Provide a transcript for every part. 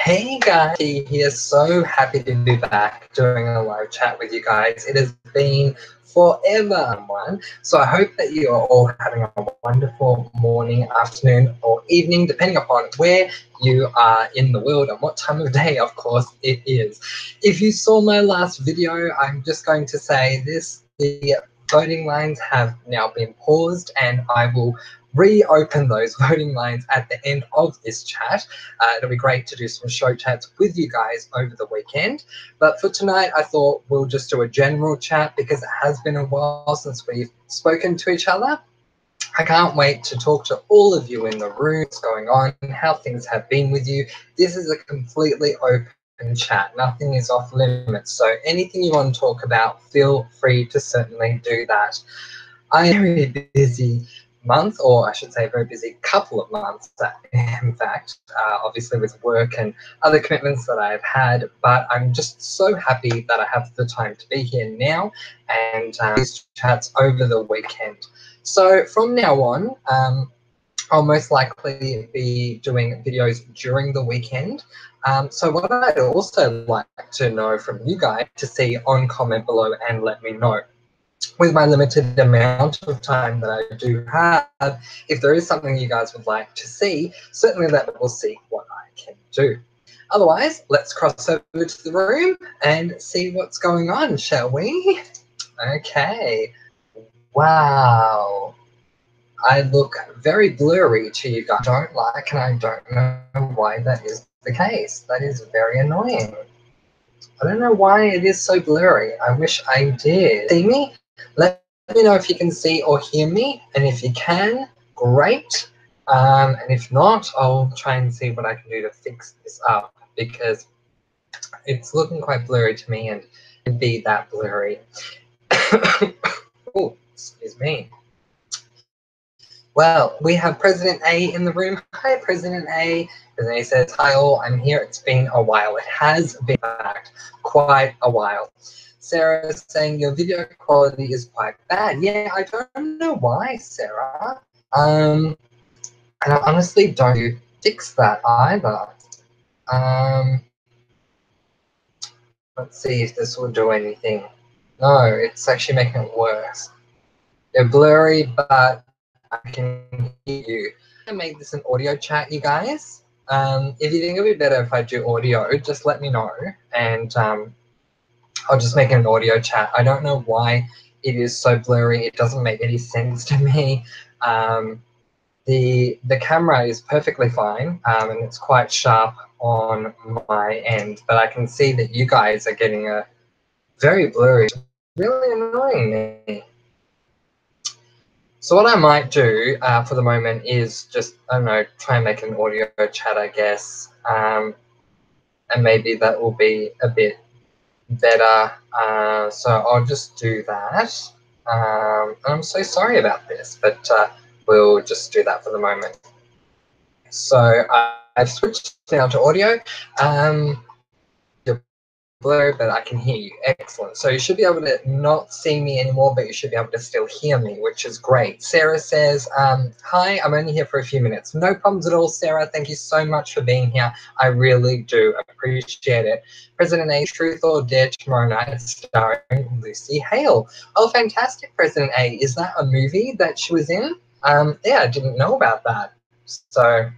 Hey guys, here. So happy to be back doing a live chat with you guys. It has been forever, one. So I hope that you are all having a wonderful morning, afternoon, or evening, depending upon where you are in the world and what time of day, of course, it is. If you saw my last video, I'm just going to say this: the voting lines have now been paused, and I will reopen those voting lines at the end of this chat. It'll be great to do some show chats with you guys over the weekend. But for tonight, I thought we'll just do a general chat because it has been a while since we've spoken to each other. I can't wait to talk to all of you in the room, what's going on, how things have been with you. This is a completely open chat. Nothing is off limits. So anything you want to talk about, feel free to certainly do that. I'm very busy month, or I should say a very busy couple of months, in fact, obviously with work and other commitments that I've had, but I'm just so happy that I have the time to be here now and these chats over the weekend. So from now on, I'll most likely be doing videos during the weekend. So what I'd also like to know from you guys to see on comment below and let me know. With my limited amount of time that I do have, if there is something you guys would like to see, certainly let me see what I can do. Otherwise, let's cross over to the room and see what's going on, shall we? Okay. Wow. I look very blurry to you guys. I don't like, and I don't know why that is the case. That is very annoying. I don't know why it is so blurry. I wish I did. See me? Let me know if you can see or hear me, and if you can, great. And if not, I'll try and see what I can do to fix this up, because it's looking quite blurry to me, and it'd be that blurry. Oh, excuse me. Well, we have President A in the room. Hi, President A. President A says, hi all, I'm here. It's been a while. It has been, in fact, quite a while. Sarah is saying your video quality is quite bad. Yeah, I don't know why, Sarah. And I honestly don't fix that either. Let's see if this will do anything. No, it's actually making it worse. They're blurry, but I can hear you. I'm gonna make this an audio chat, you guys. If you think it'd be better if I do audio, just let me know, and I'll just make it an audio chat. I don't know why it is so blurry. It doesn't make any sense to me. The camera is perfectly fine, and it's quite sharp on my end, but I can see that you guys are getting a very blurry. It's really annoying me. So what I might do for the moment is just, I don't know, try and make an audio chat, I guess, and maybe that will be a bit better. So I'll just do that. I'm so sorry about this, but we'll just do that for the moment. So I've switched now to audio. You're blurry, but I can hear you. Excellent. So you should be able to not see me anymore, but you should be able to still hear me, which is great. Sarah says, hi, I'm only here for a few minutes. No problems at all, Sarah. Thank you so much for being here. I really do appreciate it. President A, Truth or Dare tomorrow night, starring Lucy Hale. Oh, fantastic, President A. Is that a movie that she was in? Yeah, I didn't know about that. So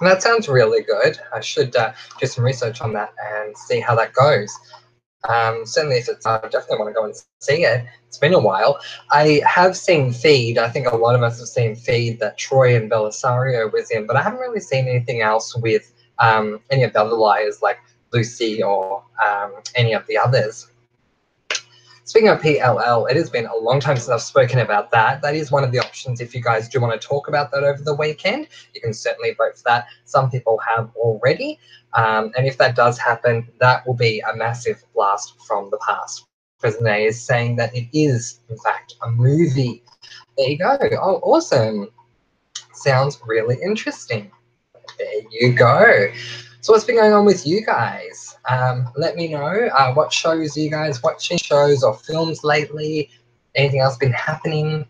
that sounds really good. I should do some research on that and see how that goes. Certainly if it's, I definitely want to go and see it. It's been a while. I have seen Feed. I think a lot of us have seen Feed that Troy and Belisario was in, but I haven't really seen anything else with any of the other liars like Lucy or any of the others. Speaking of PLL, it has been a long time since I've spoken about that. That is one of the options if you guys do want to talk about that over the weekend. You can certainly vote for that. Some people have already. And if that does happen, that will be a massive blast from the past. President A is saying that it is, in fact, a movie. There you go. Oh, awesome. Sounds really interesting. There you go. So what's been going on with you guys? Let me know what shows are you guys watching, shows or films lately. Anything else been happening?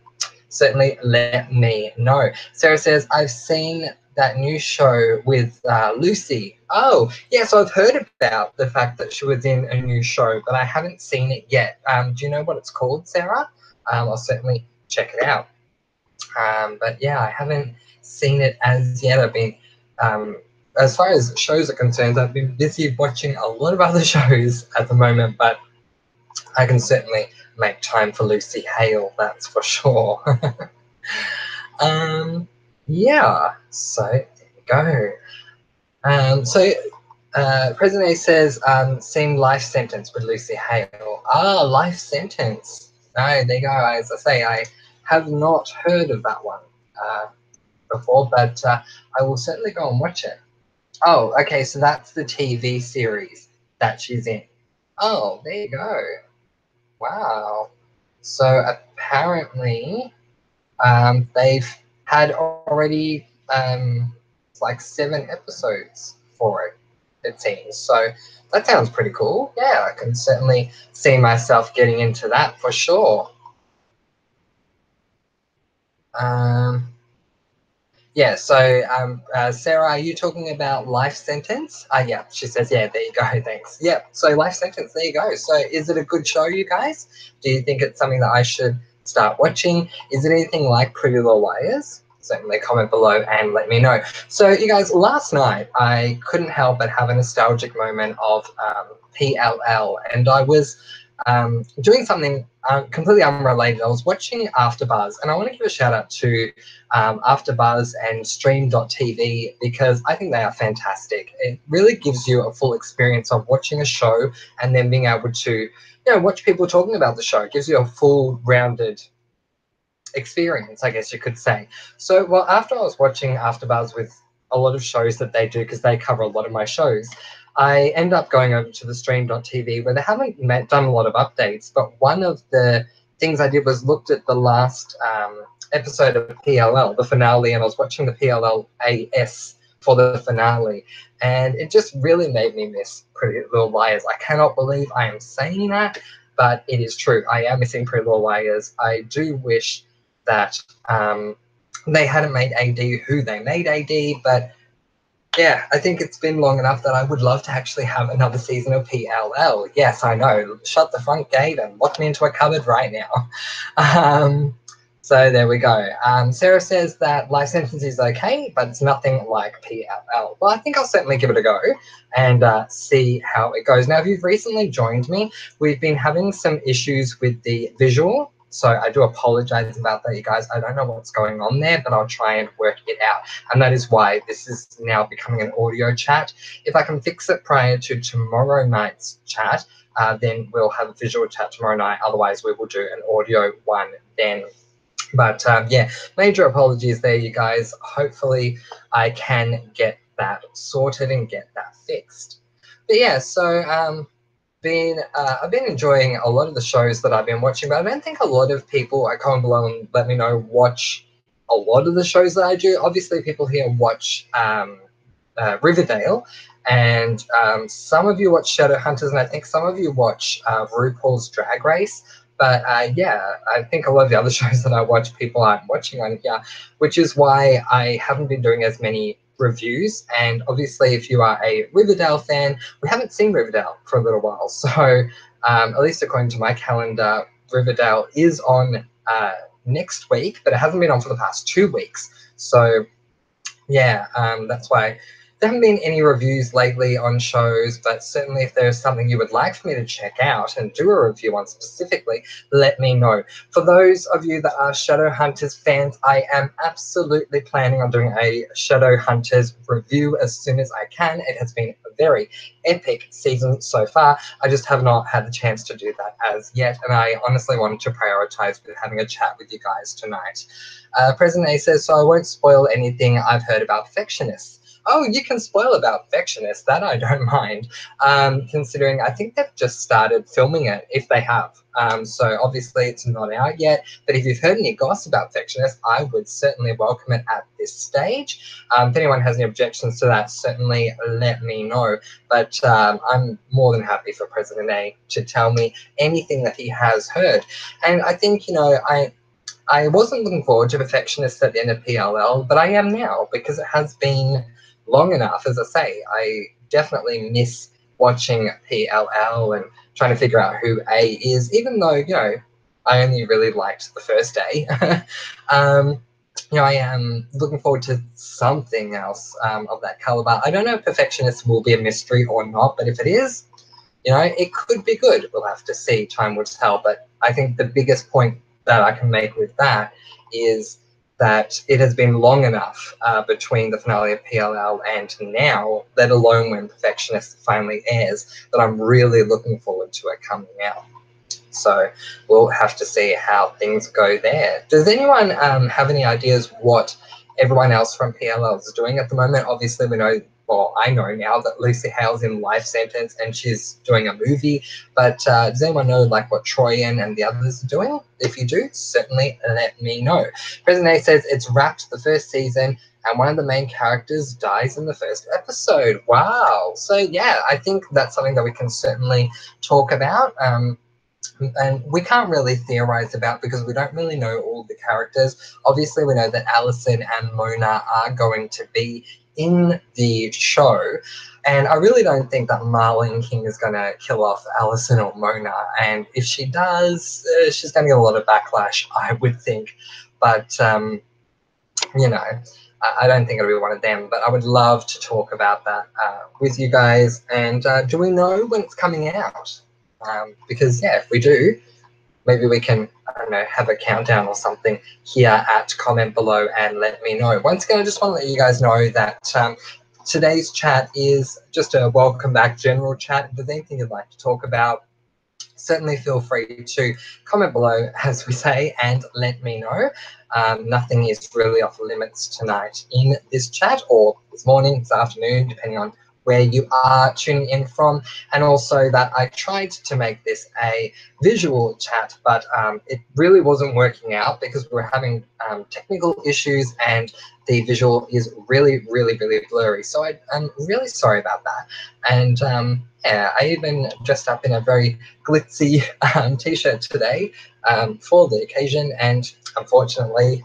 Certainly let me know. Sarah says, I've seen that new show with Lucy. Oh, yes, I've heard about the fact that she was in a new show, but I haven't seen it yet. Do you know what it's called, Sarah? I'll certainly check it out. But yeah, I haven't seen it as yet. I've been, as far as shows are concerned, I've been busy watching a lot of other shows at the moment, but I can certainly make time for Lucy Hale, that's for sure. Yeah, so there you go. President A says, seen Life Sentence with Lucy Hale. Ah, Life Sentence. No, there you go. As I say, I have not heard of that one before, but I will certainly go and watch it. Oh, okay, so that's the TV series that she's in. Oh, there you go. Wow. So apparently, they've had already like 7 episodes for it, it seems. So that sounds pretty cool. Yeah, I can certainly see myself getting into that for sure. Yeah, so Sarah, are you talking about Life Sentence? Yeah, she says, yeah, there you go, thanks. Yep, so Life Sentence, there you go. So is it a good show, you guys? Do you think it's something that I should start watching? Is it anything like Pretty Little Liars? Certainly comment below and let me know. So you guys, last night I couldn't help but have a nostalgic moment of PLL, and I was doing something completely unrelated. I was watching AfterBuzz, and I want to give a shout out to AfterBuzz and Stream.tv because I think they are fantastic. It really gives you a full experience of watching a show and then being able to, watch people talking about the show. It gives you a full rounded experience, I guess you could say. So, well, after I was watching AfterBuzz with a lot of shows that they do, because they cover a lot of my shows, I end up going over to the Stream.tv where they haven't done a lot of updates, but one of the things I did was looked at the last episode of PLL, the finale, and I was watching the PLL AS for the finale, and it just really made me miss Pretty Little Liars. I cannot believe I am saying that, but it is true. I am missing Pretty Little Liars. I do wish that they hadn't made AD who they made AD, but yeah, I think it's been long enough that I would love to actually have another season of PLL. Yes, I know. Shut the front gate and lock me into a cupboard right now. So there we go. Sarah says that Life Sentence is okay, but it's nothing like PLL. Well, I think I'll certainly give it a go and see how it goes. Now, if you've recently joined me, we've been having some issues with the visual. So I do apologize about that, you guys. I don't know what's going on there, but I'll try and work it out. And that is why this is now becoming an audio chat. If I can fix it prior to tomorrow night's chat, then we'll have a visual chat tomorrow night. Otherwise, we will do an audio one then. But yeah, major apologies there, you guys. Hopefully I can get that sorted and get that fixed. But yeah, so I've been enjoying a lot of the shows that I've been watching, but I don't think a lot of people, comment below and let me know, watch a lot of the shows that I do. Obviously, people here watch Riverdale, and some of you watch Shadowhunters, and I think some of you watch RuPaul's Drag Race. But yeah, I think a lot of the other shows that I watch, people aren't watching on here, which is why I haven't been doing as many reviews. And obviously, if you are a Riverdale fan, we haven't seen Riverdale for a little while. So at least according to my calendar, Riverdale is on next week, but it hasn't been on for the past 2 weeks. So yeah, that's why there haven't been any reviews lately on shows, but certainly if there's something you would like for me to check out and do a review on specifically, let me know. For those of you that are Shadowhunters fans, I am absolutely planning on doing a Shadowhunters review as soon as I can. It has been a very epic season so far. I just have not had the chance to do that as yet, and I honestly wanted to prioritize with having a chat with you guys tonight. President A says, so I won't spoil anything I've heard about Perfectionists. Oh, you can spoil about Perfectionists. That I don't mind, considering I think they've just started filming it, if they have. So obviously it's not out yet, but if you've heard any gossip about Perfectionists, I would certainly welcome it at this stage. If anyone has any objections to that, certainly let me know. But I'm more than happy for President A to tell me anything that he has heard. And I think, I wasn't looking forward to Perfectionist at the end of PLL, but I am now because it has been long enough. As I say, I definitely miss watching PLL and trying to figure out who A is, even though, I only really liked the first A. I am looking forward to something else of that caliber. I don't know if Perfectionist will be a mystery or not, but if it is, it could be good. We'll have to see. Time will tell. But I think the biggest point that I can make with that is that it has been long enough between the finale of PLL and now, let alone when Perfectionist finally airs, that I'm really looking forward to it coming out. So we'll have to see how things go there. Does anyone have any ideas what everyone else from PLL is doing at the moment? Obviously, we know, well, I know now that Lucy Hale's in life sentence and she's doing a movie, but does anyone know like what Troyan and the others are doing? If you do, certainly let me know. President A says it's wrapped the first season and one of the main characters dies in the first episode. Wow. So yeah, I think that's something that we can certainly talk about. And we can't really theorize about because we don't really know all the characters. Obviously, we know that Alison and Mona are going to be in the show, and I really don't think that Marlon King is going to kill off Alison or Mona, and if she does, she's going to get a lot of backlash, I would think. But I don't think it'll be one of them, but I would love to talk about that with you guys. And do we know when it's coming out? Because yeah, if we do, maybe we can, I don't know, have a countdown or something here at comment below and let me know. Once again, I just want to let you guys know that today's chat is just a welcome back general chat. If there's anything you'd like to talk about, certainly feel free to comment below, as we say, and let me know. Nothing is really off limits tonight in this chat, or this morning, this afternoon, depending on where you are tuning in from. And also that I tried to make this a visual chat, but it really wasn't working out because we're having technical issues and the visual is really, really, really blurry. So I'm really sorry about that. And yeah, I even dressed up in a very glitzy t-shirt today for the occasion, and unfortunately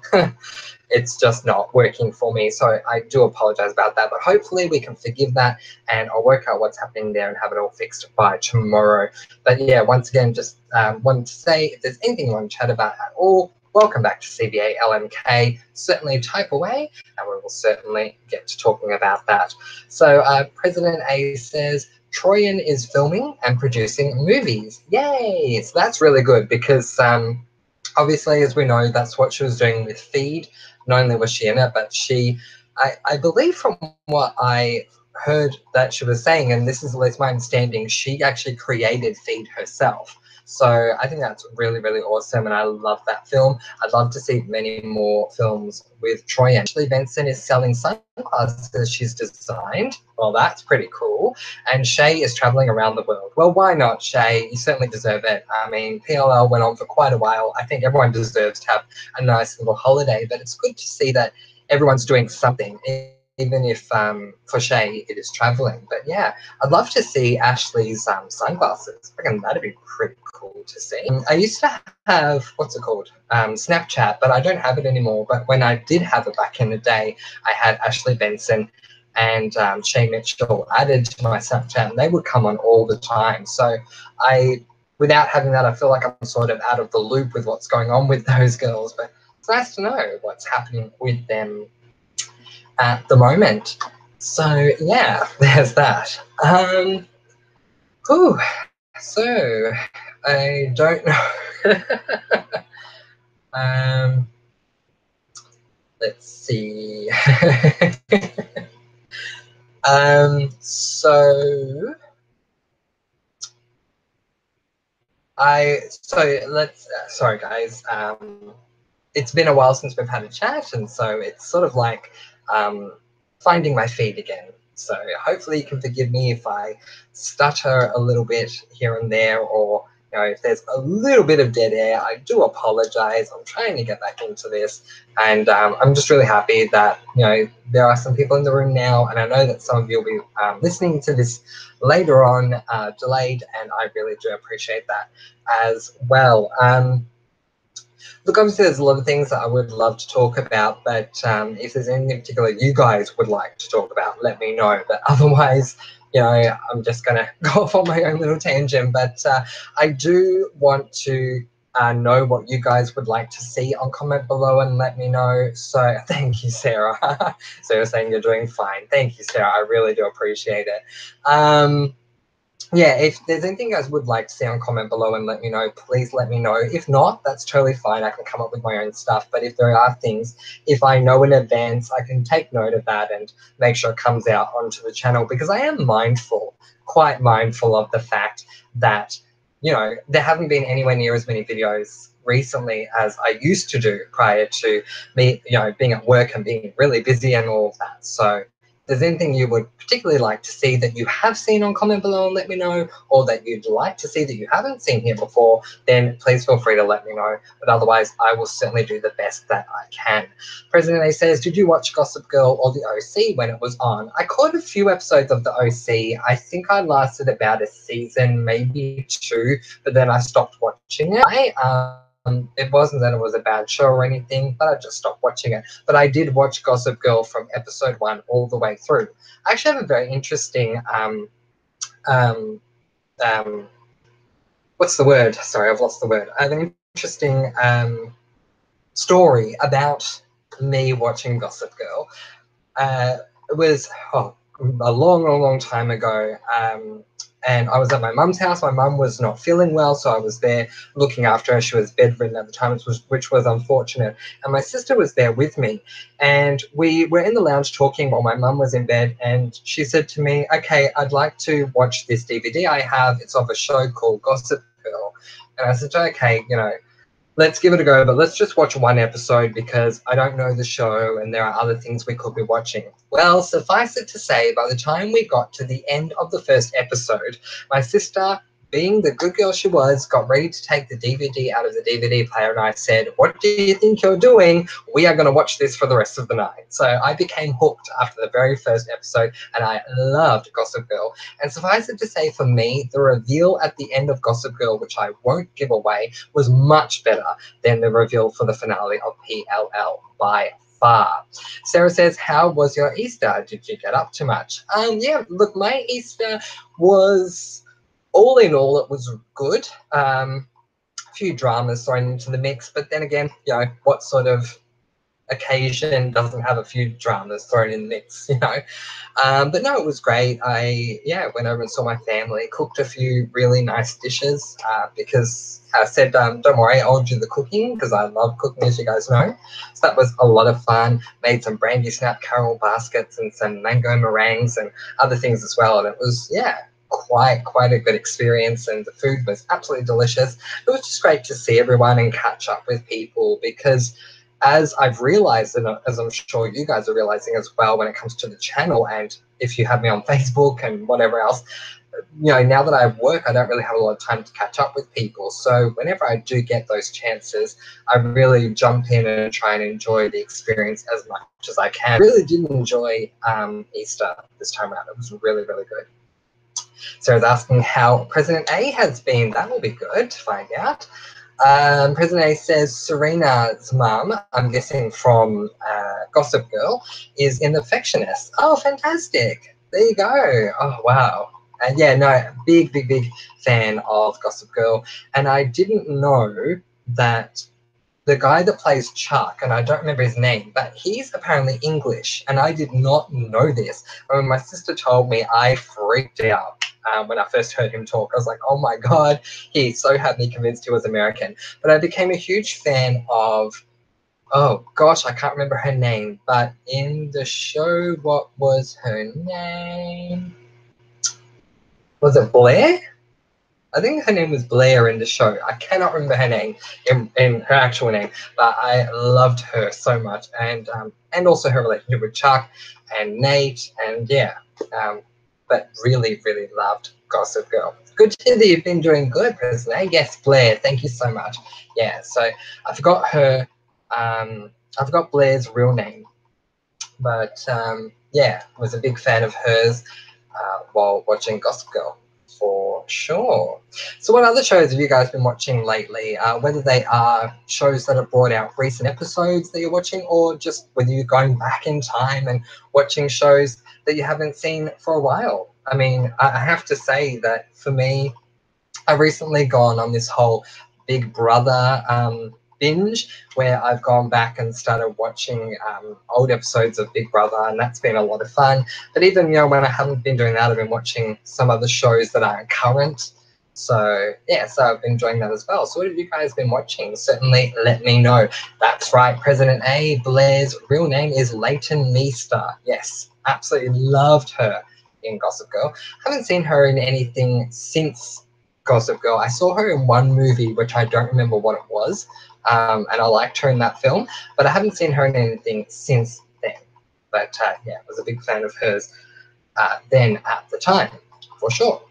it's just not working for me, so I do apologize about that, but hopefully we can forgive that and I'll work out what's happening there and have it all fixed by tomorrow. But yeah, once again, just wanted to say, if there's anything you want to chat about at all, welcome back to CBALMK. Certainly type away and we will certainly get to talking about that. So President A says Troyan is filming and producing movies. Yay! So that's really good because obviously, as we know, that's what she was doing with Feed. Not only was she in it, but I believe from what I heard that she was saying, and this is at least my understanding, she actually created Feed herself. So I think that's really, really awesome, and I love that film. I'd love to see many more films with Troy. Ashley Benson is selling sunglasses she's designed. Well, that's pretty cool. And Shay is traveling around the world. Well, why not, Shay? You certainly deserve it. I mean, PLL went on for quite a while. I think everyone deserves to have a nice little holiday, but it's good to see that everyone's doing something, even if for Shay it is traveling. But yeah, I'd love to see Ashley's sunglasses. I reckon that'd be pretty cool to see. I used to have, what's it called, Snapchat, but I don't have it anymore. But when I did have it back in the day, I had Ashley Benson and Shay Mitchell added to my Snapchat, and they would come on all the time. So without having that, I feel like I'm sort of out of the loop with what's going on with those girls. But it's nice to know what's happening with them at the moment. So yeah, there's that. So I don't know. Let's see. So let's sorry guys, it's been a while since we've had a chat, and so it's sort of like finding my feet again. So hopefully you can forgive me if I stutter a little bit here and there, or if there's a little bit of dead air, I do apologize. I'm trying to get back into this, and I'm just really happy that there are some people in the room now, and I know that some of you will be listening to this later on, delayed, and I really do appreciate that as well. Look, obviously there's a lot of things that I would love to talk about, but if there's anything in particular you guys would like to talk about, let me know. But otherwise, you know, I'm just going to go off on my own little tangent. But I do want to know what you guys would like to see on comment below and let me know. So thank you, Sarah. So you're saying you're doing fine. Thank you, Sarah. I really do appreciate it. Yeah, if there's anything you guys would like to see on comment below and let me know, please let me know. If not, that's totally fine. I can come up with my own stuff. But if there are things, if I know in advance, I can take note of that and make sure it comes out onto the channel, because I am mindful, quite mindful of the fact that, you know, there haven't been anywhere near as many videos recently as I used to do prior to me, you know, being at work and being really busy and all of that. So if there's anything you would particularly like to see that you have seen on comment below and let me know, or that you'd like to see that you haven't seen here before, then please feel free to let me know. But otherwise, I will certainly do the best that I can. President A says, did you watch Gossip Girl or the OC when it was on? I caught a few episodes of the OC. I think I lasted about a season, maybe two, but then I stopped watching it. It wasn't that it was a bad show or anything, but I just stopped watching it. But I did watch Gossip Girl from episode 1 all the way through. I actually have a very interesting, what's the word? Sorry, I've lost the word. I have an interesting story about me watching Gossip Girl. It was a long time ago. And I was at my mum's house. My mum was not feeling well, so I was there looking after her. She was bedridden at the time, which was unfortunate. And my sister was there with me. And we were in the lounge talking while my mum was in bed. And she said to me, okay, I'd like to watch this DVD I have. It's of a show called Gossip Girl. And I said, okay, you know, let's give it a go, but let's just watch one episode because I don't know the show and there are other things we could be watching. Well, suffice it to say, by the time we got to the end of the first episode, my sister, being the good girl she was, got ready to take the DVD out of the DVD player, and I said, what do you think you're doing? We are going to watch this for the rest of the night. So I became hooked after the very first episode, and I loved Gossip Girl. And suffice it to say, for me, the reveal at the end of Gossip Girl, which I won't give away, was much better than the reveal for the finale of PLL by far. Sarah says, how was your Easter? Did you get up too much? Yeah, look, my Easter was, all in all, it was good. A few dramas thrown into the mix, but then again, you know, what sort of occasion doesn't have a few dramas thrown in the mix, you know? But no, it was great. I went over and saw my family, cooked a few really nice dishes because I said, don't worry, I'll do the cooking because I love cooking, as you guys know. So that was a lot of fun. Made some brandy snap caramel baskets and some mango meringues and other things as well. And it was, quite a good experience, and the food was absolutely delicious. It was just great to see everyone and catch up with people because, as I've realized, and as I'm sure you guys are realizing as well when it comes to the channel, and if you have me on Facebook and whatever else, you know, now that I work, I don't really have a lot of time to catch up with people. So whenever I do get those chances, I really jump in and try and enjoy the experience as much as I can. I really did enjoy Easter this time around. It was really, really good. Sarah's asking how President A has been. That will be good to find out. President A says Serena's mum, I'm guessing from Gossip Girl, is in the Affectionist. Oh, fantastic. There you go. Oh, wow. And yeah, no, big fan of Gossip Girl. And I didn't know that the guy that plays Chuck, and I don't remember his name, but he's apparently English, and I did not know this. When my sister told me, I freaked out when I first heard him talk. I was like, oh my God, he so had me convinced he was American. But I became a huge fan of, oh gosh, I can't remember her name, but in the show, what was her name? Was it Blair? I think her name was Blair in the show. I cannot remember her name in her actual name, but I loved her so much, and also her relationship with Chuck and Nate, and but really loved Gossip Girl. Good to hear that you've been doing good, President. Yes, Blair. Thank you so much. Yeah, so I forgot her. I forgot Blair's real name, but I was a big fan of hers while watching Gossip Girl. For sure. So what other shows have you guys been watching lately? Whether they are shows that have brought out recent episodes that you're watching, or just whether you're going back in time and watching shows that you haven't seen for a while. I mean, I have to say that for me, I've recently gone on this whole Big Brother binge where I've gone back and started watching old episodes of Big Brother, and that's been a lot of fun. But even when I haven't been doing that, I've been watching some other shows that aren't current. So yeah, so I've been enjoying that as well. So what have you guys been watching? Certainly let me know. That's right, President A, Blair's real name is Leighton Meester. Yes, absolutely loved her in Gossip Girl. Haven't seen her in anything since Gossip Girl. I saw her in one movie, which I don't remember what it was, and I liked her in that film, but I haven't seen her in anything since then. But yeah, I was a big fan of hers then at the time, for sure.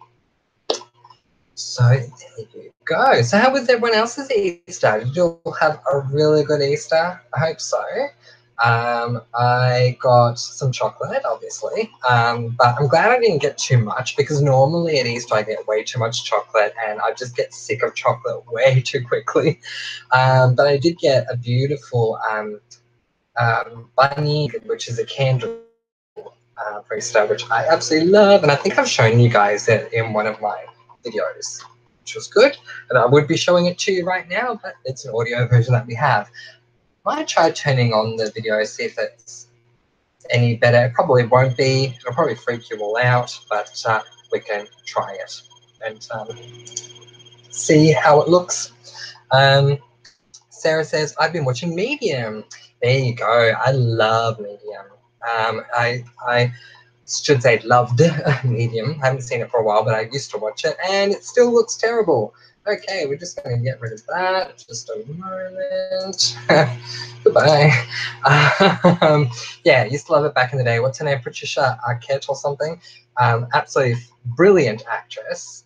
So there you go. So how was everyone else's Easter? Did you all have a really good Easter? I hope so. I got some chocolate, obviously, but I'm glad I didn't get too much, because normally at Easter I get way too much chocolate and I just get sick of chocolate way too quickly. But I did get a beautiful bunny, which is a candle for Easter, which I absolutely love, and I think I've shown you guys it in one of my videos, which was good. And I would be showing it to you right now, but it's an audio version that we have. Might try turning on the video, see if it's any better. It probably won't be. It'll probably freak you all out, but we can try it and see how it looks. Sarah says, I've been watching Medium. There you go. I love Medium. I should say loved Medium. I haven't seen it for a while, but I used to watch it, and it still looks terrible. Okay, we're just going to get rid of that. Just a moment. Goodbye. Yeah, used to love it back in the day. What's her name? Patricia Arquette or something. Absolutely brilliant actress.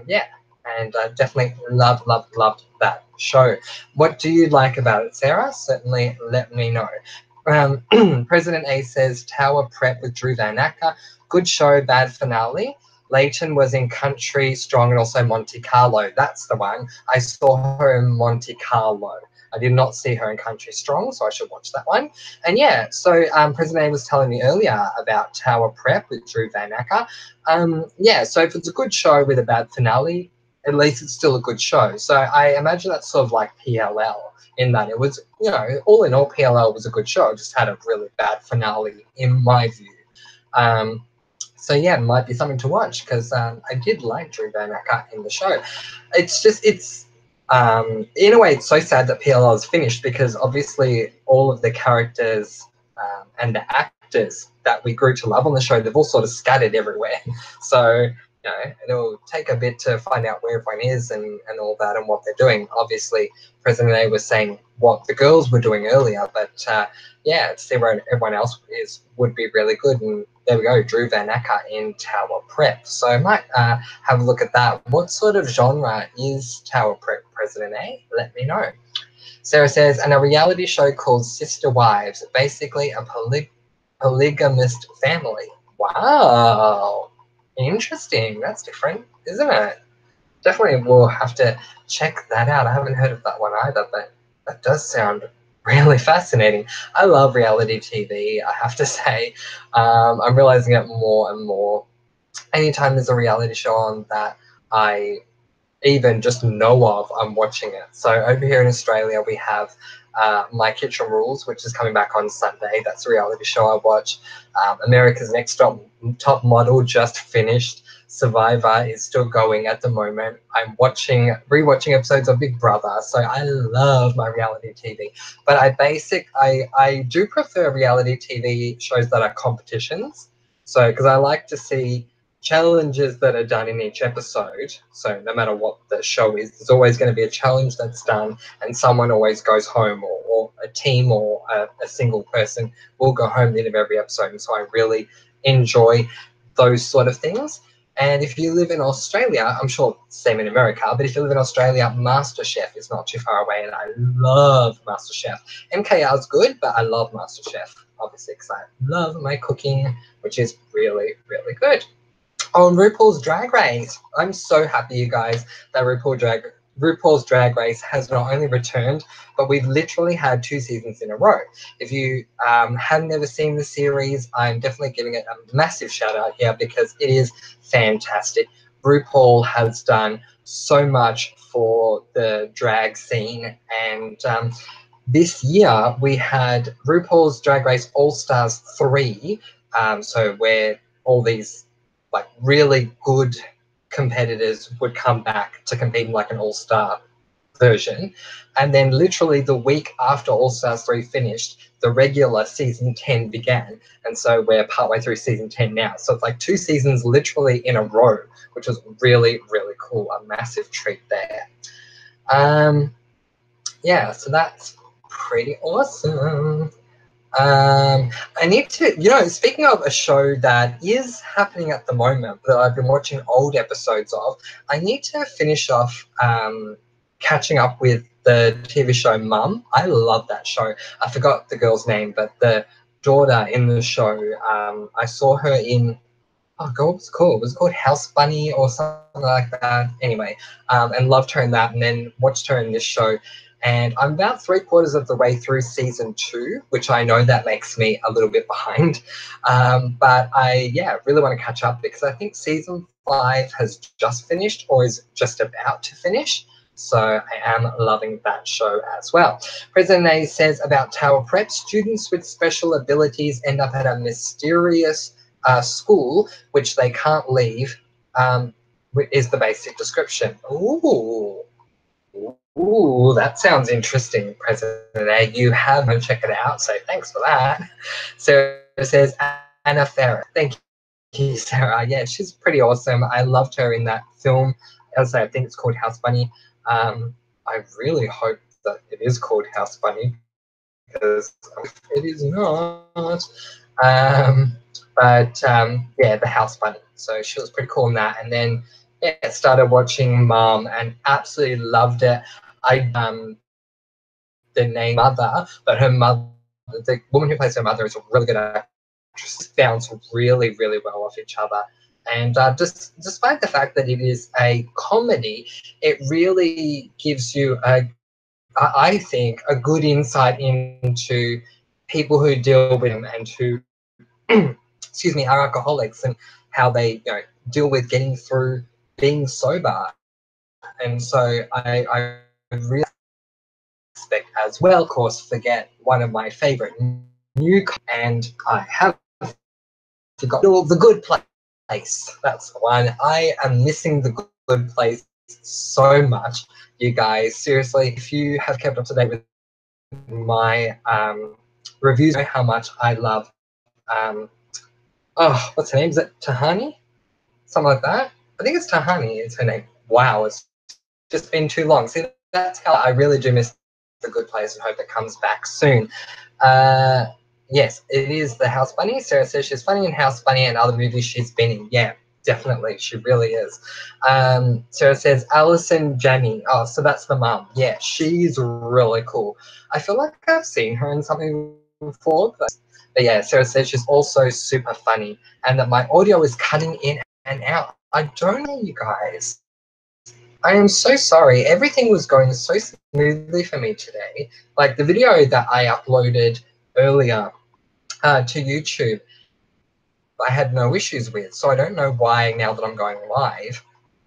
Yeah, and definitely loved that show. What do you like about it, Sarah? Certainly let me know. President A says Tower Prep with Drew Van Acker. Good show, bad finale. Leighton was in Country Strong and also Monte Carlo. That's the one. I saw her in Monte Carlo. I did not see her in Country Strong, so I should watch that one. And yeah, so President A was telling me earlier about Tower Prep with Drew Van Acker. Yeah, so if it's a good show with a bad finale, at least it's still a good show. So I imagine that's sort of like PLL, in that it was, all in all, PLL was a good show. It just had a really bad finale, in my view. So yeah, it might be something to watch, because I did like Drew Van Acker in the show. It's just, in a way, it's so sad that PLL is finished, because obviously all of the characters and the actors that we grew to love on the show, they've all sort of scattered everywhere. So it'll take a bit to find out where everyone is and all that and what they're doing. Obviously, President A was saying what the girls were doing earlier, but yeah, to see where everyone else is would be really good. And there we go, Drew Van Acker in Tower Prep. So I might have a look at that. What sort of genre is Tower Prep, President A? Let me know. Sarah says, and a reality show called Sister Wives, basically a polygamist family. Wow. Interesting. That's different, isn't it? Definitely we'll have to check that out. I haven't heard of that one either, but that does sound really fascinating. I love reality TV, I have to say. I'm realizing it more and more. Anytime there's a reality show on that I even just know of, I'm watching it. So over here in Australia, we have My Kitchen Rules, which is coming back on Sunday. That's a reality show I watch. America's Next Top Model just finished. Survivor is still going at the moment. I'm rewatching episodes of Big Brother, so I love my reality TV. But I do prefer reality TV shows that are competitions. So, because I like to see challenges that are done in each episode. So no matter what the show is, there's always going to be a challenge that's done, and someone always goes home, or a team or a single person will go home at the end of every episode. And so I really enjoy those sort of things. And if you live in Australia, I'm sure same in America, but if you live in Australia, MasterChef is not too far away, and I love MasterChef. MKR is good, but I love MasterChef, obviously, because I love my cooking, which is really, really good. On RuPaul's Drag Race. I'm so happy, you guys, that RuPaul's Drag Race has not only returned, but we've literally had 2 seasons in a row. If you have never seen the series, I'm definitely giving it a massive shout out here because it is fantastic. RuPaul has done so much for the drag scene, and this year we had RuPaul's Drag Race All Stars 3, so where all these like really good competitors would come back to compete in like an all-star version. And then literally the week after All Stars 3 finished, the regular season 10 began. And so we're partway through season 10 now. So it's like 2 seasons literally in a row, which was really, really cool. A massive treat there. Yeah, so that's pretty awesome. I need to, speaking of a show that is happening at the moment that I've been watching old episodes of, I need to finish off catching up with the TV show Mum. I love that show. I forgot the girl's name, but the daughter in the show, I saw her in, oh god, what was it called? Was it called House Bunny or something like that? Anyway, and loved her in that, and then watched her in this show. And I'm about 3/4 of the way through season 2, which I know that makes me a little bit behind. But I, really want to catch up because I think season 5 has just finished or is just about to finish. So I am loving that show as well. President A says about Tower Prep, students with special abilities end up at a mysterious school, which they can't leave, is the basic description. Ooh, that sounds interesting, President A. You have to check it out, so thanks for that. Sarah says, Anna Farah. Thank you, Sarah. Yeah, she's pretty awesome. I loved her in that film. As I think it's called House Bunny. I really hope that it is called House Bunny because it is not. The House Bunny. So she was pretty cool in that. And then started watching Mom and absolutely loved it. The name Mother, but her mother, the woman who plays her mother, is a really good actress. Bounce really, really well off each other. And despite the fact that it is a comedy, it really gives you I think, a good insight into people who deal with them and who, excuse me, are alcoholics and how they deal with getting through being sober. And so I really respect as well, of course, forget one of my favorite new, and I have forgotten The Good Place. That's the one. I am missing The Good Place so much, you guys. Seriously, if you have kept up to date with my reviews, you know how much I love what's her name? Is it Tahani? Something like that. I think it's Tahani is her name. Wow, it's just been too long. See, that's how I really do miss The Good Place and hope it comes back soon. Yes, it is The House Bunny. Sarah says she's funny in House Bunny and other movies she's been in. Yeah, definitely. She really is. Sarah says Alison Janney. Oh, so that's the mum. Yeah, she's really cool. I feel like I've seen her in something before. But yeah, Sarah says she's also super funny and that my audio is cutting in and out. I don't know, you guys. I am so sorry. Everything was going so smoothly for me today. Like the video that I uploaded earlier to YouTube, I had no issues with. So I don't know why now that I'm going live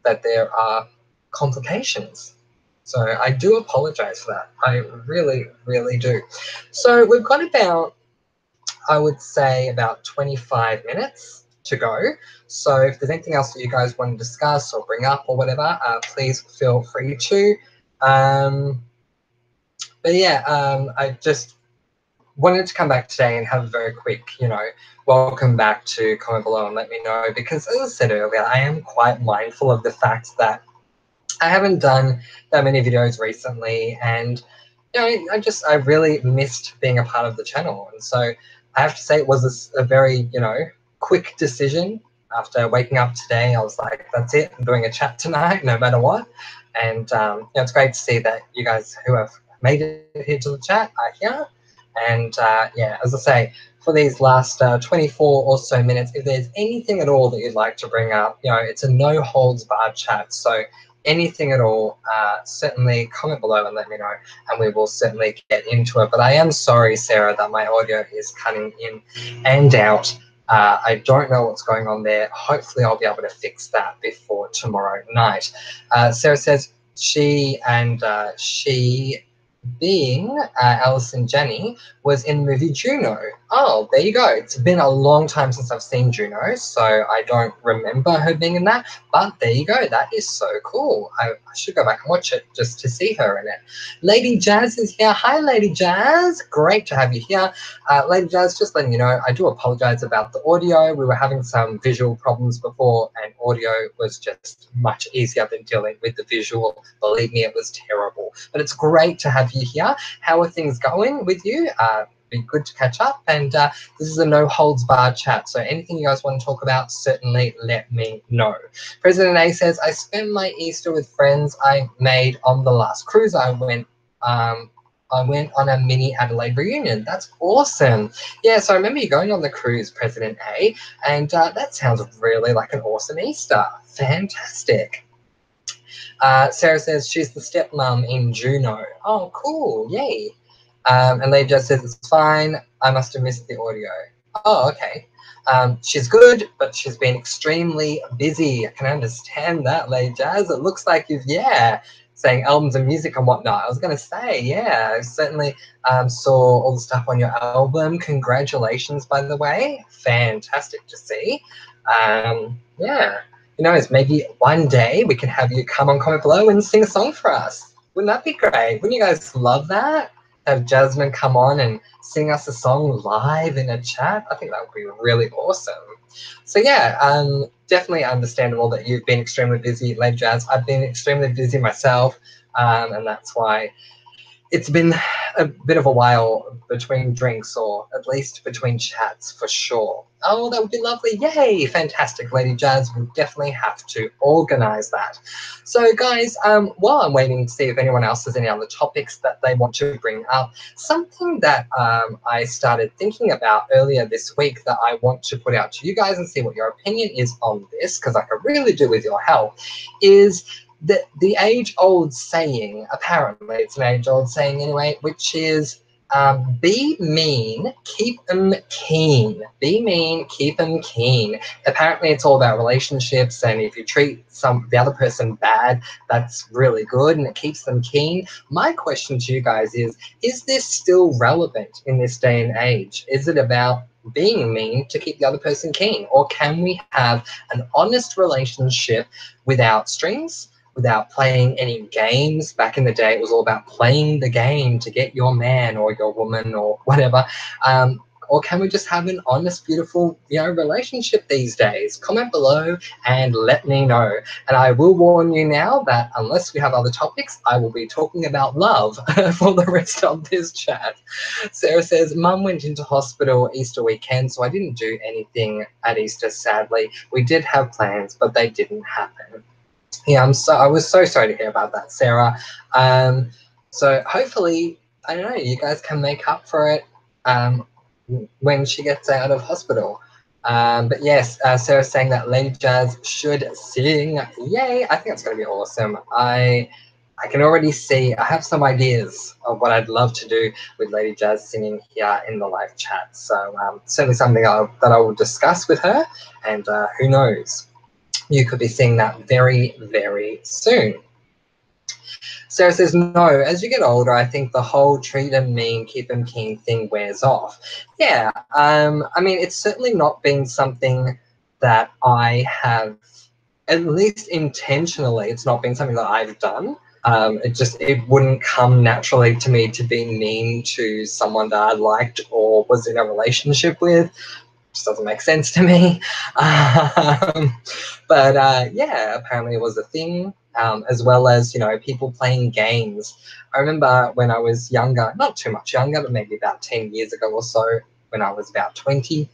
that there are complications. So I do apologize for that. I really, really do. So we've got about, I would say, about 25 minutes to go. So if there's anything else that you guys want to discuss or bring up or whatever, please feel free to. I just wanted to come back today and have a very quick, welcome back to comment below and let me know, because as I said earlier, I am quite mindful of the fact that I haven't done that many videos recently, and I really missed being a part of the channel. And so I have to say it was a very, quick decision. After waking up today, I was like, that's it, I'm doing a chat tonight, no matter what. And it's great to see that you guys who have made it here to the chat are here. And yeah, as I say, for these last 24 or so minutes, if there's anything at all that you'd like to bring up, you know, it's a no holds barred chat. So anything at all, certainly comment below and let me know, and we will certainly get into it. But I am sorry, Sarah, that my audio is cutting in and out. I don't know what's going on there. Hopefully I'll be able to fix that before tomorrow night. Sarah says she being Alison Janney was in the movie Juno. Oh, there you go. It's been a long time since I've seen Juno, so I don't remember her being in that. But there you go. That is so cool. I should go back and watch it just to see her in it. Lady Jazz is here. Hi, Lady Jazz. Great to have you here. Lady Jazz, just letting you know, I do apologize about the audio. We were having some visual problems before, and audio was just much easier than dealing with the visual. Believe me, it was terrible. But it's great to have you here. How are things going with you? Be good to catch up, and this is a no holds barred chat, so anything you guys want to talk about, certainly let me know. President A says, I spent my Easter with friends I made on the last cruise I went on a mini Adelaide reunion. That's awesome. Yeah, so I remember you going on the cruise, President A, and that sounds really like an awesome Easter. Fantastic. Sarah says she's the stepmom in Juno. Oh, cool. Yay. And Lady Jazz says it's fine. I must have missed the audio. Oh, okay. She's good, but she's been extremely busy. I can understand that, Lady Jazz. It looks like you've, saying albums and music and whatnot. I was going to say, yeah, I certainly saw all the stuff on your album. Congratulations, by the way. Fantastic to see. Yeah. Who knows, maybe one day we can have you come on Comment Below and sing a song for us. Wouldn't that be great? Wouldn't you guys love that? Have Jasmine come on and sing us a song live in a chat? I think that would be really awesome. So yeah, definitely understandable that you've been extremely busy, Lady Jazz. I've been extremely busy myself, and that's why it's been a bit of a while between drinks, or at least between chats for sure. Oh, that would be lovely. Yay, fantastic, Lady Jazz. We'll definitely have to organise that. So guys, while I'm waiting to see if anyone else has any other topics that they want to bring up, something that I started thinking about earlier this week that I want to put out to you guys and see what your opinion is on this, because I could really do with your help, is the age-old saying, apparently it's an age-old saying anyway, which is be mean, keep them keen. Be mean, keep them keen. Apparently it's all about relationships, and if you treat the other person bad, that's really good and it keeps them keen. My question to you guys is this still relevant in this day and age? Is it about being mean to keep the other person keen, or can we have an honest relationship without strings, without playing any games? Back in the day, it was all about playing the game to get your man or your woman or whatever. Or can we just have an honest, beautiful, relationship these days? Comment below and let me know. And I will warn you now that unless we have other topics, I will be talking about love for the rest of this chat. Sarah says, Mum went into hospital Easter weekend, so I didn't do anything at Easter, sadly. We did have plans, but they didn't happen. Yeah, I was so sorry to hear about that, Sarah. So hopefully, I don't know, you guys can make up for it when she gets out of hospital. But yes, Sarah's saying that Lady Jazz should sing. Yay! I think that's going to be awesome. I can already see, I have some ideas of what I'd love to do with Lady Jazz singing here in the live chat. So certainly something that I will discuss with her, and who knows? You could be seeing that very, very soon. Sarah says, no, as you get older, I think the whole treat them mean, keep them keen thing wears off. Yeah, I mean, it's certainly not been something that I have, at least intentionally, it's not been something that I've done. It wouldn't come naturally to me to be mean to someone that I liked or was in a relationship with. Just doesn't make sense to me. But yeah, apparently it was a thing, as well as, people playing games. I remember when I was younger, not too much younger, but maybe about 10 years ago or so, when I was about 20,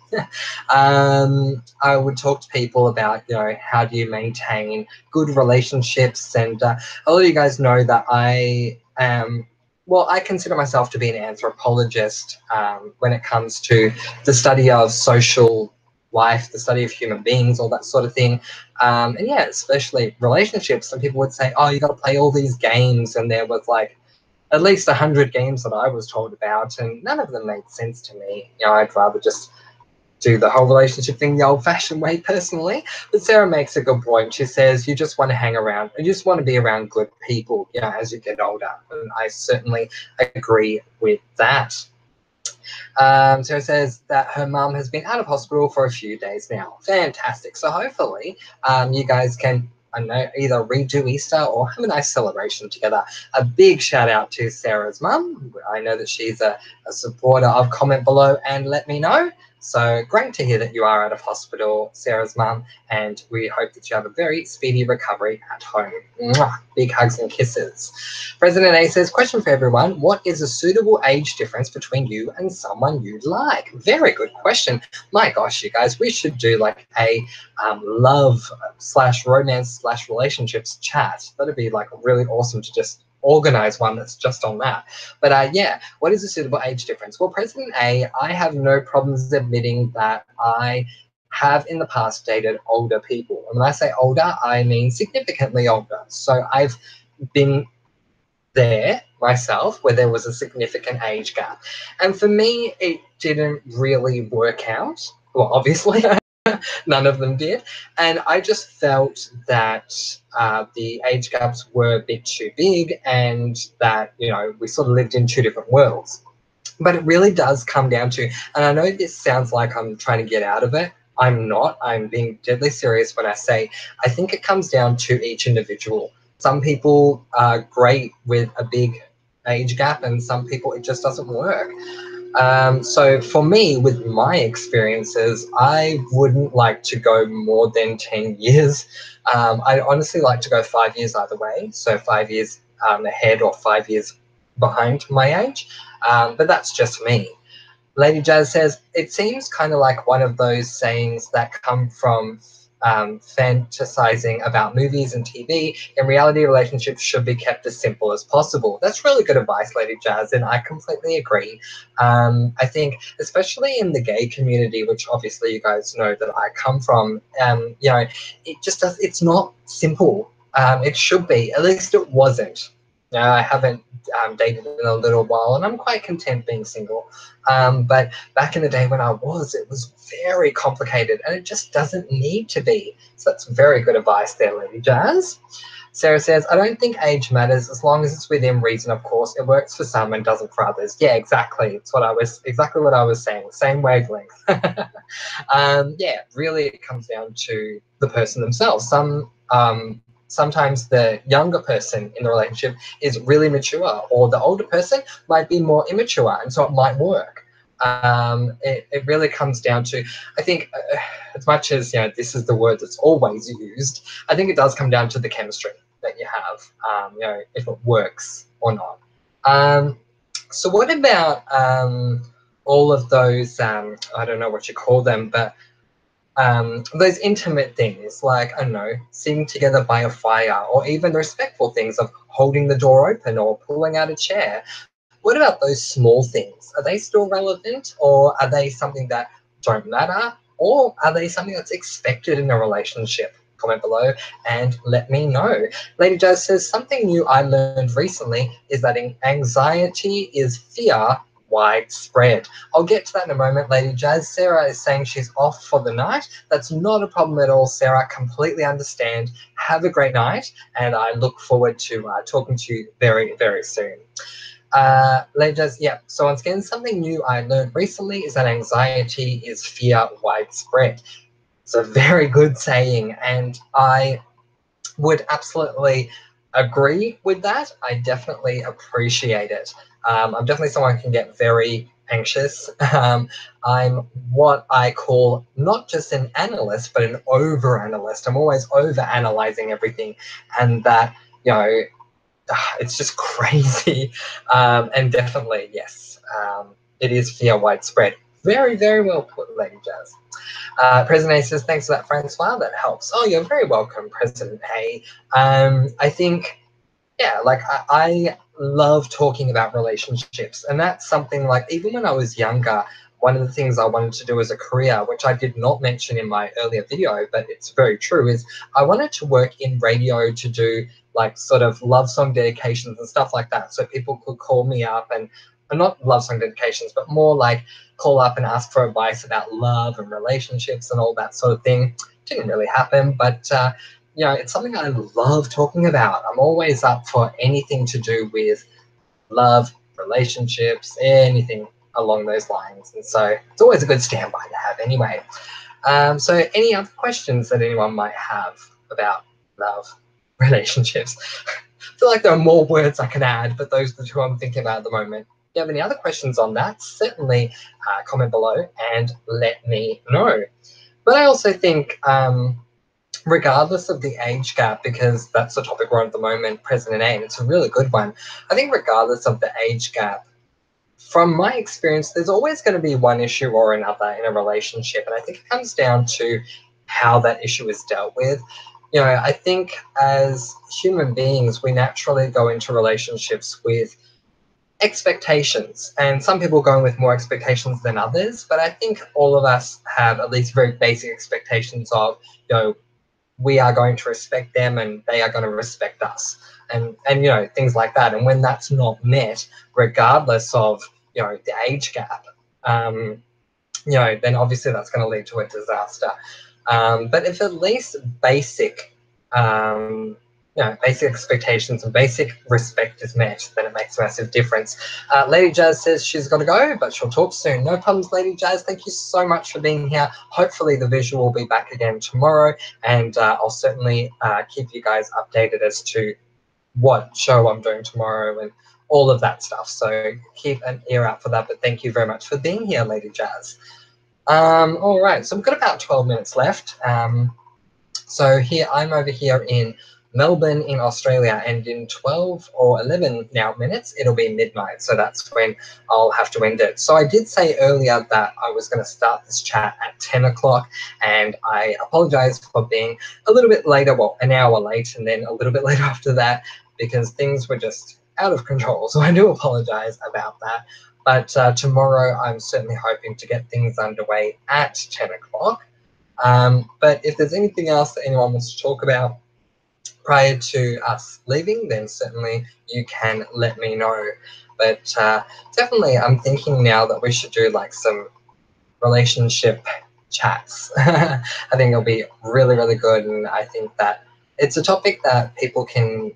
I would talk to people about, how do you maintain good relationships? And a lot of you guys know that I am well, I consider myself to be an anthropologist when it comes to the study of social life, the study of human beings, all that sort of thing. And yeah, especially relationships. Some people would say, oh, you got to play all these games. And there was like at least 100 games that I was told about, and none of them made sense to me. You know, I'd rather just do the whole relationship thing the old-fashioned way personally. But Sarah makes a good point. She says you just want to hang around, you just want to be around good people, you know, as you get older. And I certainly agree with that. Sarah says that her mum has been out of hospital for a few days now. Fantastic. So hopefully you guys can, I don't know, either redo Easter or have a nice celebration together. A big shout out to Sarah's mum. I know that she's a supporter of Comment Below and Let Me Know. So great to hear that you are out of hospital, Sarah's mum, and we hope that you have a very speedy recovery at home. Mwah! Big hugs and kisses. President A says, question for everyone, what is a suitable age difference between you and someone you like? Very good question. My gosh, you guys, we should do like a love / romance / relationships chat. That'd be like really awesome to just organize one that's just on that. But yeah, what is a suitable age difference? Well, President A, I have no problems admitting that I have in the past dated older people. And when I say older, I mean significantly older. So I've been there myself where there was a significant age gap. And for me, it didn't really work out. Well, obviously, none of them did. And I just felt that the age gaps were a bit too big and that, you know, we sort of lived in two different worlds. But it really does come down to, and I know this sounds like I'm trying to get out of it. I'm not. I'm being deadly serious when I say I think it comes down to each individual. Some people are great with a big age gap and some people it just doesn't work. So for me, with my experiences, I wouldn't like to go more than 10 years. I'd honestly like to go 5 years either way. So 5 years ahead or 5 years behind my age. But that's just me. Lady Jazz says, it seems kind of like one of those sayings that come from fantasizing about movies and TV. In reality, relationships should be kept as simple as possible. That's really good advice, Lady Jazz, and I completely agree. I think, especially in the gay community, which obviously you guys know that I come from, you know, it's not simple. It should be, at least it wasn't. I haven't dated in a little while, and I'm quite content being single. But back in the day when I was, it was very complicated, and it just doesn't need to be. So that's very good advice there, Lady Jazz. Sarah says, I don't think age matters as long as it's within reason, of course. It works for some and doesn't for others. Yeah, exactly. It's exactly what I was saying. Same wavelength. Yeah, really it comes down to the person themselves. Sometimes the younger person in the relationship is really mature, or the older person might be more immature, and so it might work. It really comes down to, I think, as much as, you know, this is the word that's always used, I think it does come down to the chemistry that you have, you know, if it works or not. So what about all of those, I don't know what you call them, but those intimate things like, I don't know, sitting together by a fire, or even the respectful things of holding the door open or pulling out a chair. What about those small things? Are they still relevant, or are they something that don't matter, or are they something that's expected in a relationship? Comment below and let me know. Lady Jazz says, something new I learned recently is that anxiety is fear widespread. I'll get to that in a moment, Lady Jazz. Sarah is saying she's off for the night. That's not a problem at all, Sarah. Completely understand. Have a great night, and I look forward to talking to you very, very soon. Lady Jazz, yeah. So once again, something new I learned recently is that anxiety is fear widespread. It's a very good saying, and I would absolutely agree with that. I definitely appreciate it. I'm definitely someone who can get very anxious. I'm what I call not just an analyst, but an over-analyst. I'm always over-analyzing everything, and that, you know, it's just crazy. And definitely, yes, it is fear widespread. Very, very well put, Lady Jazz. President A says, thanks for that, Francois. That helps. Oh, you're very welcome, President A. I think, yeah, like I love talking about relationships, and that's something like, even when I was younger, one of the things I wanted to do as a career, which I did not mention in my earlier video, but it's very true, is I wanted to work in radio to do like sort of love song dedications and stuff like that, so people could call me up and not love song dedications, but more like call up and ask for advice about love and relationships and all that sort of thing. Didn't really happen, but you know, it's something I love talking about. I'm always up for anything to do with love, relationships, anything along those lines. And so it's always a good standby to have anyway. So any other questions that anyone might have about love, relationships? I feel like there are more words I can add, but those are the two I'm thinking about at the moment. If you have any other questions on that, certainly comment below and let me know. But I also think, regardless of the age gap, because that's the topic we're on at the moment, present and and it's a really good one. I think regardless of the age gap, from my experience, there's always going to be one issue or another in a relationship. And I think it comes down to how that issue is dealt with. You know, I think as human beings, we naturally go into relationships with expectations, and some people go in with more expectations than others, but I think all of us have at least very basic expectations of, you know, we are going to respect them and they are going to respect us, and you know, things like that. And when that's not met, regardless of, you know, the age gap, you know, then obviously that's going to lead to a disaster. But if at least basic, you know, basic expectations and basic respect is met, then it makes a massive difference. Lady Jazz says she's got to go, but she'll talk soon. No problems, Lady Jazz. Thank you so much for being here. Hopefully the visual will be back again tomorrow, and I'll certainly keep you guys updated as to what show I'm doing tomorrow and all of that stuff. So keep an ear out for that. But thank you very much for being here, Lady Jazz. All right, so we've got about 12 minutes left. So here, I'm over here in Melbourne in Australia, and in 12 or 11 now minutes, it'll be midnight. So that's when I'll have to end it. So I did say earlier that I was going to start this chat at 10 o'clock, and I apologize for being a little bit later, well, an hour late, and then a little bit later after that, because things were just out of control. So I do apologize about that. But tomorrow, I'm certainly hoping to get things underway at 10 o'clock. But if there's anything else that anyone wants to talk about prior to us leaving, then certainly you can let me know. But definitely, I'm thinking now that we should do like some relationship chats. I think it'll be really, really good. And I think that it's a topic that people can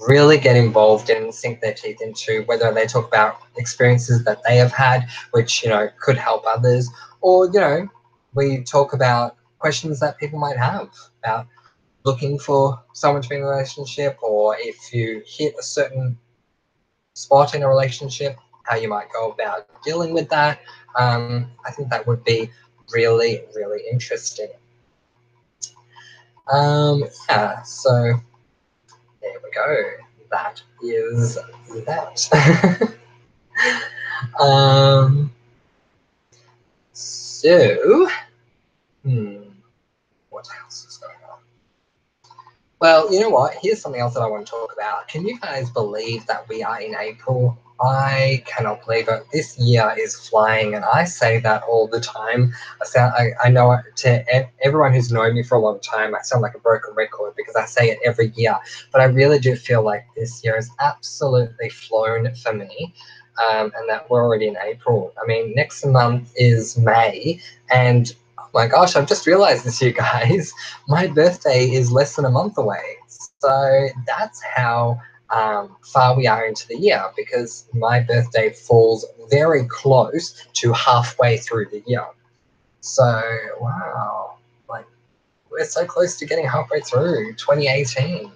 really get involved in, sink their teeth into, whether they talk about experiences that they have had, which, you know, could help others, or, you know, we talk about questions that people might have about looking for someone to be in a relationship, or if you hit a certain spot in a relationship, how you might go about dealing with that. I think that would be really, really interesting. Yeah, so there we go. That is that. So, what else is going on? Well, you know what? Here's something else that I want to talk about. Can you guys believe that we are in April? I cannot believe it. This year is flying, and I say that all the time. I know to everyone who's known me for a long time, I sound like a broken record because I say it every year. But I really do feel like this year has absolutely flown for me, and that we're already in April. I mean, next month is May, and oh my gosh, I've just realized this, you guys. My birthday is less than a month away. So that's how far we are into the year, because my birthday falls very close to halfway through the year. So, wow, like we're so close to getting halfway through 2018.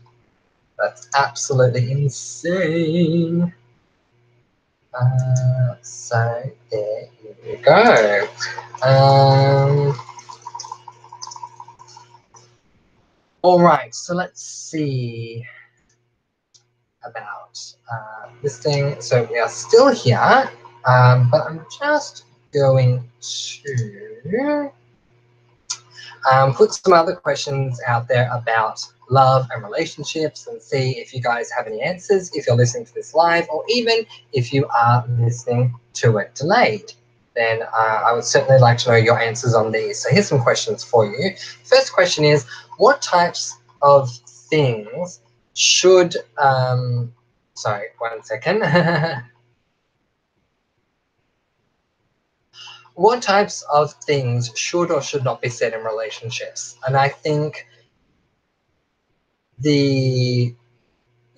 That's absolutely insane. So there you go. All right, so let's see about this thing. So we are still here, but I'm just going to put some other questions out there about love and relationships and see if you guys have any answers, if you're listening to this live, or even if you are listening to it delayed. Then I would certainly like to know your answers on these. So here's some questions for you. First question is, what types of things should, sorry, 1 second. What types of things should or should not be said in relationships? And I think the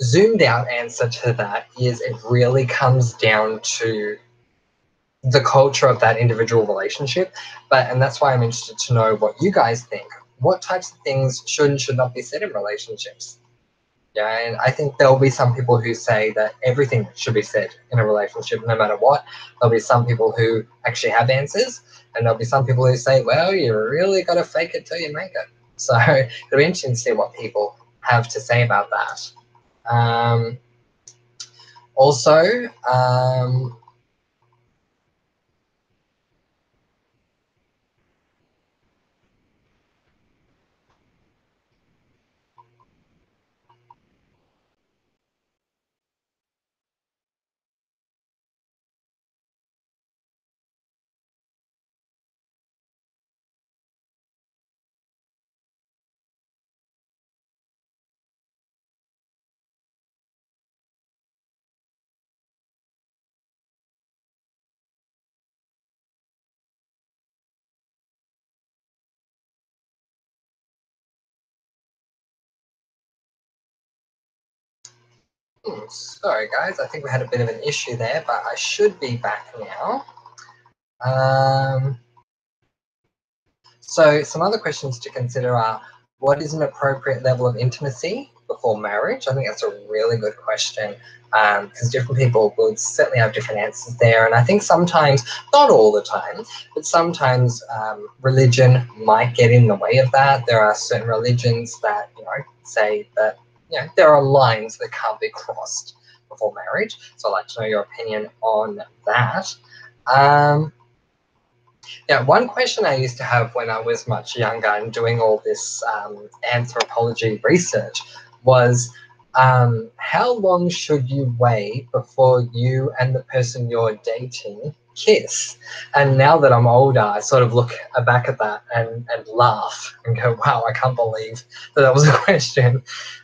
zoomed out answer to that is it really comes down to the culture of that individual relationship. And that's why I'm interested to know what you guys think. What types of things should and should not be said in relationships? Yeah, and I think there'll be some people who say that everything should be said in a relationship, no matter what. There'll be some people who actually have answers, and there'll be some people who say, well, you really got to fake it till you make it. So it'll be interesting to see what people have to say about that. Also, sorry guys, I think we had a bit of an issue there, but I should be back now. So some other questions to consider are, what is an appropriate level of intimacy before marriage? I think that's a really good question, because different people will certainly have different answers there. And I think sometimes, not all the time, but sometimes religion might get in the way of that. There are certain religions that, say that, there are lines that can't be crossed before marriage. So I'd like to know your opinion on that. Yeah, one question I used to have when I was much younger and doing all this anthropology research was, how long should you wait before you and the person you're dating kiss? And now that I'm older, I sort of look back at that and laugh and go, wow, I can't believe that was a question.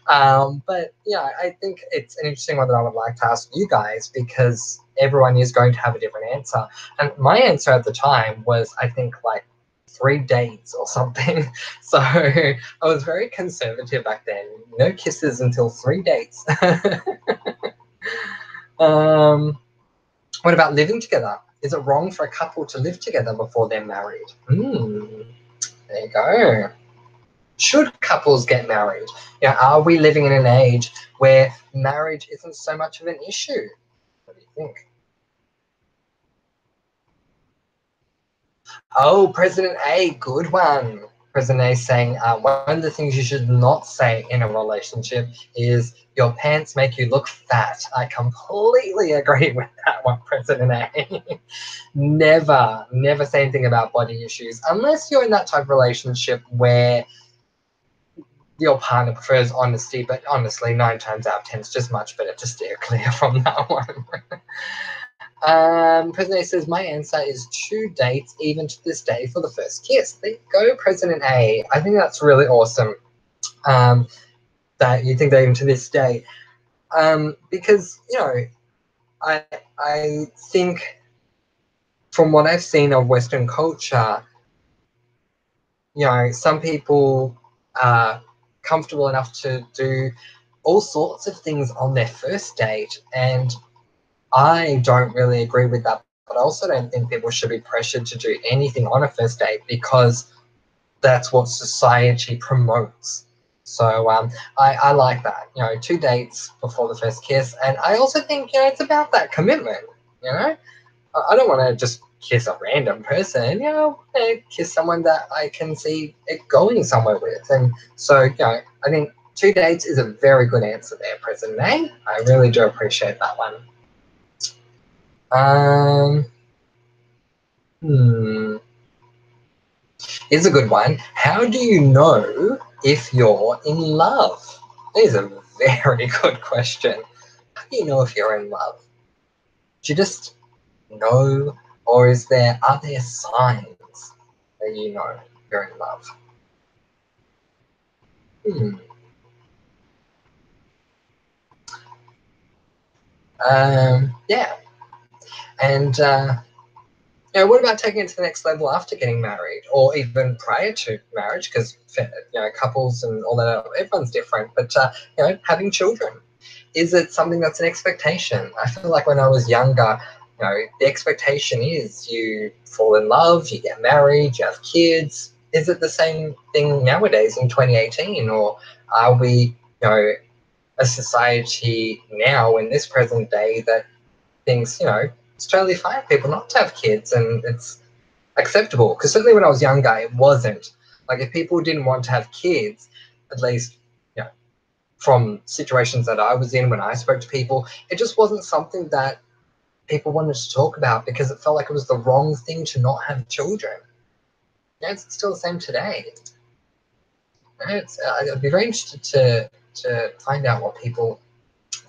But yeah, I think it's an interesting one that I would like to ask you guys, because everyone is going to have a different answer. And my answer at the time was, I think, like 3 dates or something. So I was very conservative back then. No kisses until 3 dates. What about living together? Is it wrong for a couple to live together before they're married? There you go. Should couples get married? Are we living in an age where marriage isn't so much of an issue? What do you think? Oh, President A, good one. President A saying, one of the things you should not say in a relationship is your pants make you look fat. I completely agree with that one, President A. Never say anything about body issues unless you're in that type of relationship where your partner prefers honesty, but honestly, 9 times out of 10, it's just much better to steer clear from that one. President A says, my answer is 2 dates, even to this day, for the first kiss. There you go, President A. I think that's really awesome, that you think that even to this day. Because, I think from what I've seen of Western culture, some people are comfortable enough to do all sorts of things on their first date, and I don't really agree with that. But I also don't think people should be pressured to do anything on a first date, because that's what society promotes. So I like that, 2 dates before the first kiss. And I also think, it's about that commitment, I don't want to just kiss a random person, kiss someone that I can see it going somewhere with. And so, I think 2 dates is a very good answer there, President A. I really do appreciate that one. Here's a good one. How do you know if you're in love? That is a very good question. How do you know if you're in love? Do you just know, or are there signs that you know you're in love? Hmm. Yeah. And what about taking it to the next level after getting married, or even prior to marriage? Because couples and all that, everyone's different. But having children, is it something that's an expectation? I feel like when I was younger, the expectation is you fall in love, you get married, you have kids. Is it the same thing nowadays in 2018, or are we, a society now in this present day that thinks, it's totally fine for people not to have kids and it's acceptable? Because certainly when I was younger, it wasn't. Like if people didn't want to have kids, at least, from situations that I was in when I spoke to people, it just wasn't something that people wanted to talk about because it felt like it was the wrong thing to not have children. Yeah, it's still the same today. I'd be very interested to find out what people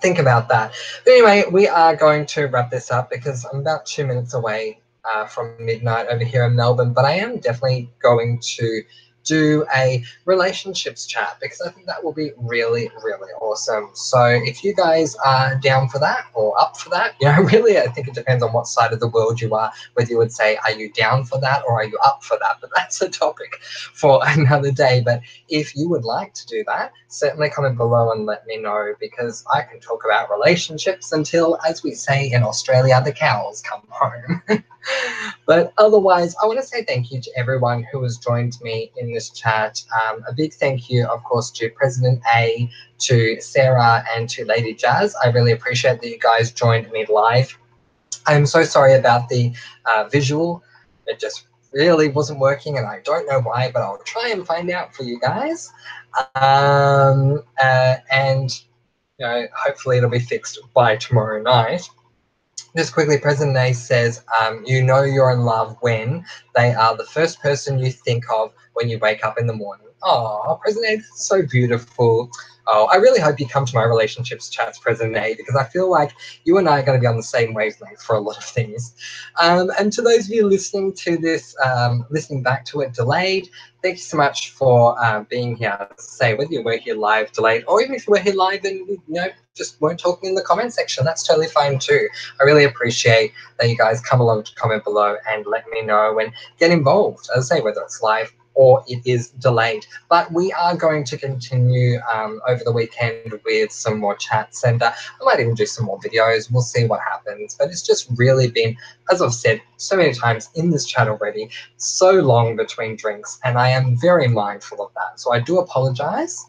think about that. But anyway, we are going to wrap this up because I'm about 2 minutes away from midnight over here in Melbourne, but I am definitely going to do a relationships chat because I think that will be really, really awesome. So if you guys are down for that or up for that, really, I think it depends on what side of the world you are, whether you would say, are you down for that or are you up for that? But that's a topic for another day. But if you would like to do that, certainly comment below and let me know, because I can talk about relationships until, as we say in Australia, the cows come home. But otherwise, I want to say thank you to everyone who has joined me in this chat. A big thank you, of course, to President A, to Sarah, and to Lady Jazz. I really appreciate that you guys joined me live. I'm so sorry about the visual. It just really wasn't working, and I don't know why, but I'll try and find out for you guys. And hopefully it'll be fixed by tomorrow night. Just quickly, President A says, you know you're in love when they are the first person you think of when you wake up in the morning. Oh, President A, that's so beautiful. Oh, I really hope you come to my relationships chats, President A, because I feel like you and I are going to be on the same wavelength for a lot of things. And to those of you listening to this, listening back to it delayed, thank you so much for being here. Say, whether you were here live, delayed, or even if you were here live and just weren't talking in the comment section, that's totally fine too. I really appreciate that you guys come along to comment below and let me know and get involved. As I say, whether it's live or it is delayed. But we are going to continue over the weekend with some more chats, and I might even do some more videos. We'll see what happens. But it's just really been, as I've said so many times in this chat already, so long between drinks, and I am very mindful of that. So I do apologize.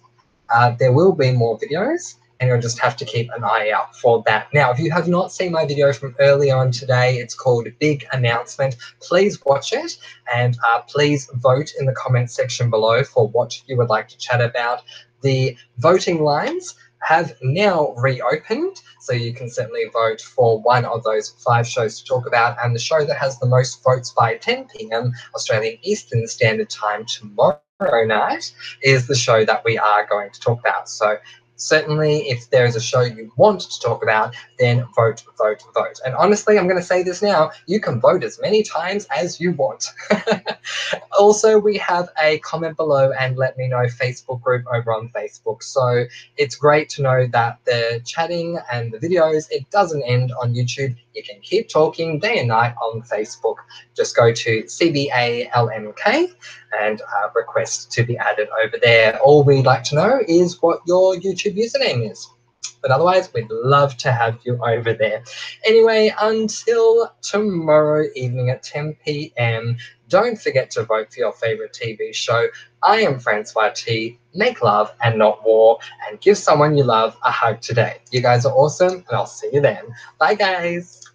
There will be more videos, and you'll just have to keep an eye out for that. Now, if you have not seen my video from earlier on today, it's called Big Announcement. Please watch it, and please vote in the comment section below for what you would like to chat about. The voting lines have now reopened, so you can certainly vote for one of those 5 shows to talk about, and the show that has the most votes by 10 p.m. Australian Eastern Standard Time tomorrow night is the show that we are going to talk about. So certainly, if there is a show you want to talk about, then vote, vote, vote. And honestly, I'm going to say this now, you can vote as many times as you want. Also, we have a comment below and let me know Facebook group over on Facebook. So it's great to know that the chatting and the videos, it doesn't end on YouTube. You can keep talking day and night on Facebook. Just go to CBALMK and request to be added over there. All we'd like to know is what your YouTube username is. But otherwise, we'd love to have you over there. Anyway, until tomorrow evening at 10 p.m, don't forget to vote for your favorite TV show. I am Francois T. Make love and not war, and give someone you love a hug today. You guys are awesome, and I'll see you then. Bye, guys.